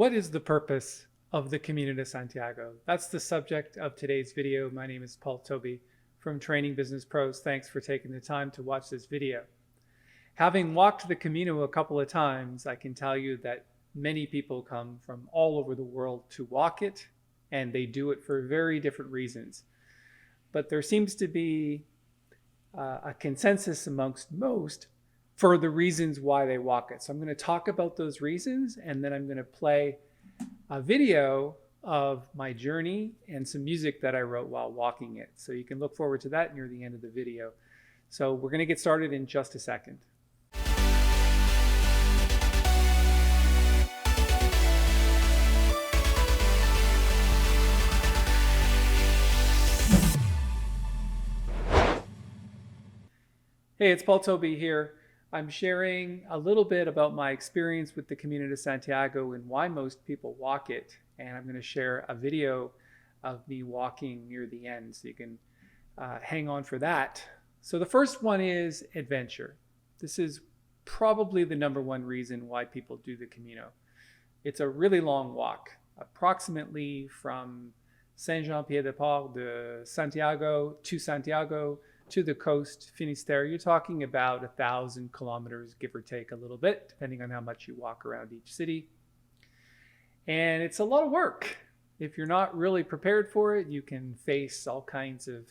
What is the purpose of the Camino de Santiago? That's the subject of today's video. My name is Tobey from Training Business Pros. Thanks for taking the time to watch this video. Having walked the Camino a couple of times, I can tell you that many people come from all over the world to walk it, and they do it for very different reasons. But there seems to be a consensus amongst most for the reasons why they walk it. So I'm going to talk about those reasons, and then I'm going to play a video of my journey and some music that I wrote while walking it. So you can look forward to that near the end of the video. So we're going to get started in just a second. Hey, it's Tobey here. I'm sharing a little bit about my experience with the Camino de Santiago and why most people walk it. And I'm going to share a video of me walking near the end, so you can hang on for that. So the first one is adventure. This is probably the number one reason why people do the Camino. It's a really long walk, approximately from Saint-Jean-Pied-de-Port de Santiago to the coast, Finisterre. You're talking about 1,000 kilometers, give or take a little bit, depending on how much you walk around each city. And it's a lot of work. If you're not really prepared for it, you can face all kinds of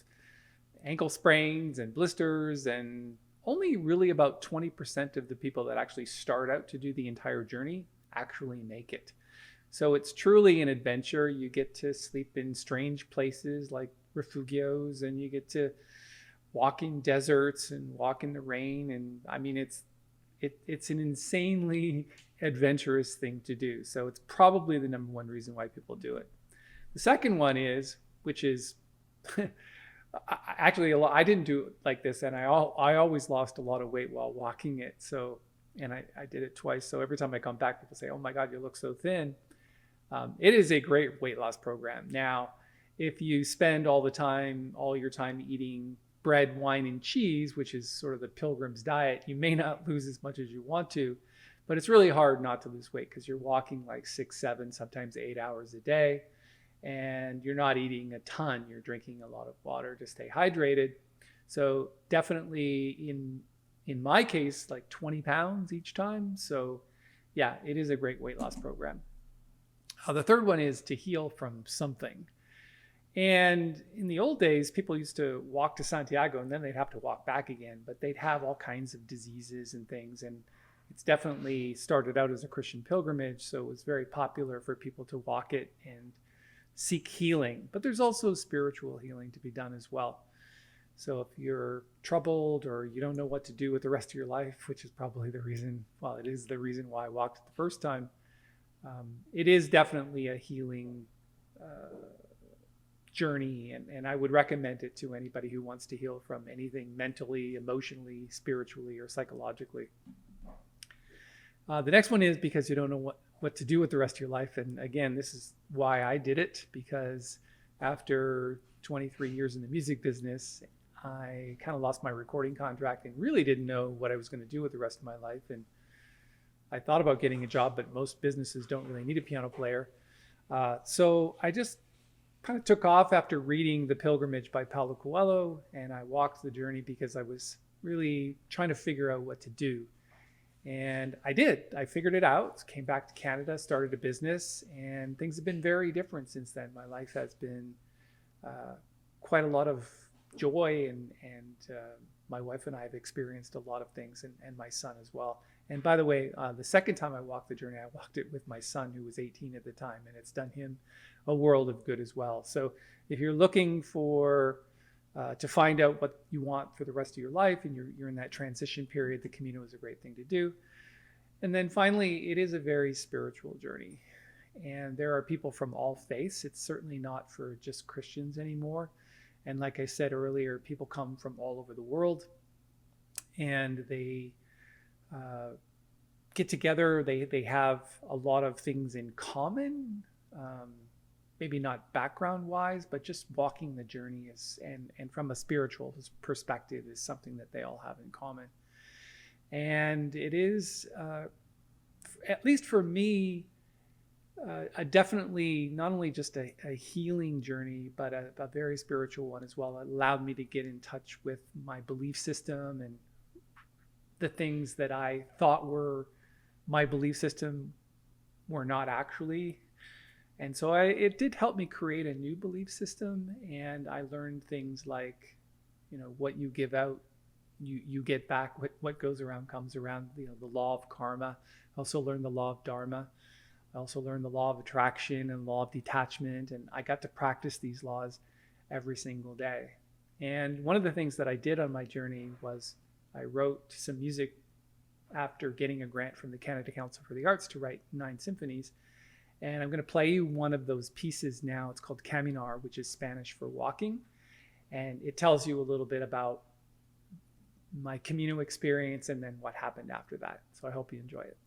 ankle sprains and blisters, and only really about 20% of the people that actually start out to do the entire journey actually make it. So it's truly an adventure. You get to sleep in strange places like refugios, and you get to walk in deserts and walk in the rain. And I mean, it's an insanely adventurous thing to do. So it's probably the number one reason why people do it. The second one is, which is actually I didn't do it like this, and I always lost a lot of weight while walking it. So, and I did it twice. So every time I come back, people say, "Oh my God, you look so thin." It is a great weight loss program. Now, if you spend all your time eating bread, wine, and cheese, which is sort of the Pilgrim's diet, you may not lose as much as you want to, but it's really hard not to lose weight because you're walking like 6, 7, sometimes 8 hours a day, and you're not eating a ton. You're drinking a lot of water to stay hydrated. So definitely in my case, like 20 pounds each time. So yeah, it is a great weight loss program. The third one is to heal from something. And in the old days, people used to walk to Santiago and then they'd have to walk back again, but they'd have all kinds of diseases and things. And it's definitely started out as a Christian pilgrimage, so it was very popular for people to walk it and seek healing. But there's also spiritual healing to be done as well. So if you're troubled or you don't know what to do with the rest of your life, which is probably the reason, well, it is the reason why I walked it the first time, it is definitely a healing journey, and I would recommend it to anybody who wants to heal from anything mentally, emotionally, spiritually, or psychologically. The next one is because you don't know what to do with the rest of your life. And again, this is why I did it, because after 23 years in the music business, I kind of lost my recording contract and really didn't know what I was going to do with the rest of my life. And I thought about getting a job, but most businesses don't really need a piano player. So I just kind of took off after reading The Pilgrimage by Paulo Coelho, and I walked the journey because I was really trying to figure out what to do. And I did. I figured it out, came back to Canada, started a business, and things have been very different since then. My life has been quite a lot of joy, and my wife and I have experienced a lot of things, and my son as well. And by the way, the second time I walked the journey, I walked it with my son, who was 18 at the time, and it's done him a world of good as well. So if you're looking for to find out what you want for the rest of your life, and you're in that transition period, the Camino is a great thing to do. And then finally, it is a very spiritual journey, and there are people from all faiths. It's certainly not for just Christians anymore. And like I said earlier, people come from all over the world, and they get together. They have a lot of things in common, maybe not background wise, but just walking the journey is, and from a spiritual perspective, is something that they all have in common. And it is, at least for me, definitely not only just a healing journey, but a very spiritual one as well. It allowed me to get in touch with my belief system, and the things that I thought were my belief system were not actually. And so it did help me create a new belief system. And I learned things like, what you give out, you get back. What goes around comes around. The law of karma. I also learned the law of dharma. I also learned the law of attraction and law of detachment. And I got to practice these laws every single day. And one of the things that I did on my journey was I wrote some music after getting a grant from the Canada Council for the Arts to write 9 symphonies. And I'm going to play you one of those pieces now. It's called Caminar, which is Spanish for walking. And it tells you a little bit about my Camino experience and then what happened after that. So I hope you enjoy it.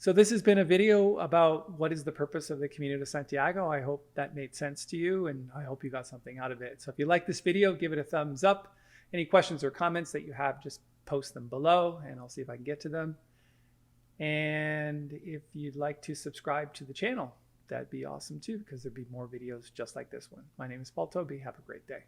So this has been a video about what is the purpose of the Camino de Santiago. I hope that made sense to you, and I hope you got something out of it. So if you like this video, give it a thumbs up. Any questions or comments that you have, just post them below, and I'll see if I can get to them. And if you'd like to subscribe to the channel, that'd be awesome too, because there'd be more videos just like this one. My name is Tobey. Have a great day.